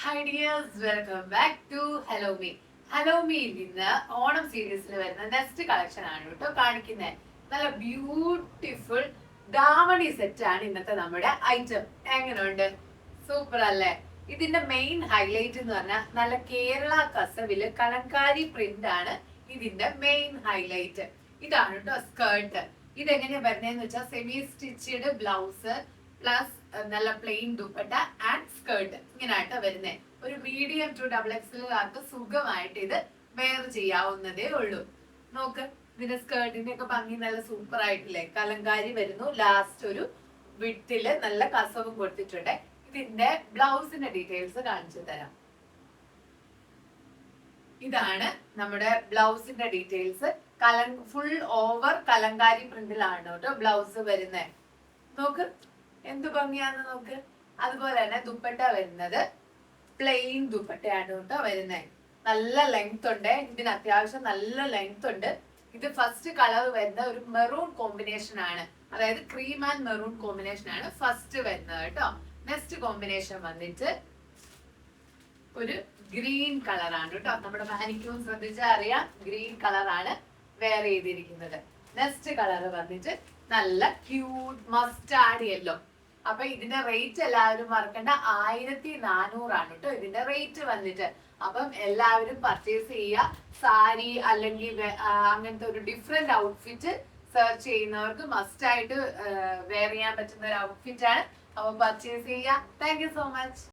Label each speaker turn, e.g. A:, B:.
A: Hi dears, welcome back to Hello Me. Hello Me ഇന്ന് ഓണം സീരീസിൽ വരുന്ന നെക്സ്റ്റ് കളക്ഷൻ ആണ് കേട്ടോ കാണിക്കുന്നത്. നല്ല ബ്യൂട്ടിഫുൾ ദാവണി സെറ്റ് ആണ് ഇന്നത്തെ നമ്മുടെ ഐറ്റം. എങ്ങനെയുണ്ട്? സൂപ്പർ അല്ലേ? ഇതിന്റെ മെയിൻ ഹൈലൈറ്റ് എന്ന് പറഞ്ഞാൽ നല്ല കേരള കസവില് കലങ്കാരി പ്രിന്റ് ആണ് ഇതിന്റെ മെയിൻ ഹൈലൈറ്റ്. ഇതാണ് കേട്ടോ സ്കേർട്ട്. ഇതെങ്ങനെയാ വരുന്നതെന്ന് വെച്ചാൽ സെമി സ്റ്റിച്ചഡ് ബ്ലൗസ് പ്ലസ് നല്ല പ്ലെയിൻ ദുപ്പട്ട ആൻഡ് സ്കേർട്ട് ഇങ്ങനെയായിട്ട് വരുന്നത്. ഒരു മീഡിയം ടു ഡബിൾ എക്സലുകാർക്ക് സുഖമായിട്ട് ഇത് വെയർ ചെയ്യാവുന്നതേ ഉള്ളൂ. നോക്ക്, ഇതിന്റെ സ്കേർട്ടിന്റെ ഒക്കെ ഭംഗി നല്ല സൂപ്പർ ആയിട്ടില്ലേ? കലങ്കാരി വരുന്നു, ലാസ്റ്റ് ഒരു വിട്ടില് നല്ല കസവും കൊടുത്തിട്ടുണ്ട്. ഇതിന്റെ ബ്ലൗസിന്റെ ഡീറ്റെയിൽസ് കാണിച്ചു തരാം. ഇതാണ് നമ്മുടെ ബ്ലൗസിന്റെ ഡീറ്റെയിൽസ്. ഫുൾ ഓവർ കലങ്കാരി പ്രിന്റിലാണ് കേട്ടോ ബ്ലൗസ് വരുന്നത്. നോക്ക് എന്ത് ഭംഗിയാന്ന് നോക്ക്. അതുപോലെ തന്നെ ദുപ്പട്ട വരുന്നത് പ്ലെയിൻ ദുപ്പട്ടയാണ് കേട്ടോ വരുന്നത്. നല്ല ലെങ്ത് ഉണ്ട്, ഇതിന് അത്യാവശ്യം നല്ല ലെങ്ത് ഉണ്ട്. ഇത് ഫസ്റ്റ് കളർ വരുന്ന ഒരു മെറൂൺ കോമ്പിനേഷൻ ആണ്, അതായത് ക്രീം ആൻഡ് മെറൂൺ കോമ്പിനേഷൻ ആണ് ഫസ്റ്റ് വരുന്നത് കേട്ടോ. നെക്സ്റ്റ് കോമ്പിനേഷൻ വന്നിട്ട് ഒരു ഗ്രീൻ കളറാണ് കേട്ടോ. നമ്മുടെ മാനിക്യൂൺ ശ്രദ്ധിച്ചാൽ അറിയാം, ഗ്രീൻ കളറാണ് വെയർ ചെയ്തിരിക്കുന്നത്. നെക്സ്റ്റ് കളർ വന്നിട്ട് നല്ല ക്യൂട്ട് മസ്റ്റാർഡ് യെല്ലോ. അപ്പൊ ഇതിന്റെ റേറ്റ് എല്ലാവരും മറക്കണ്ട, 1400 കേട്ടോ ഇതിന്റെ റേറ്റ് വന്നിട്ട്. അപ്പം എല്ലാവരും പർച്ചേസ് ചെയ്യുക. സാരി അല്ലെങ്കിൽ അങ്ങനത്തെ ഒരു ഡിഫറെന്റ് ഔട്ട്ഫിറ്റ് സെർച്ച് ചെയ്യുന്നവർക്ക് മസ്റ്റ് ആയിട്ട് വെയർ ചെയ്യാൻ പറ്റുന്ന ഒരു ഔട്ട്ഫിറ്റ് ആണ്. അപ്പൊ പർച്ചേസ് ചെയ്യുക. Thank you so much.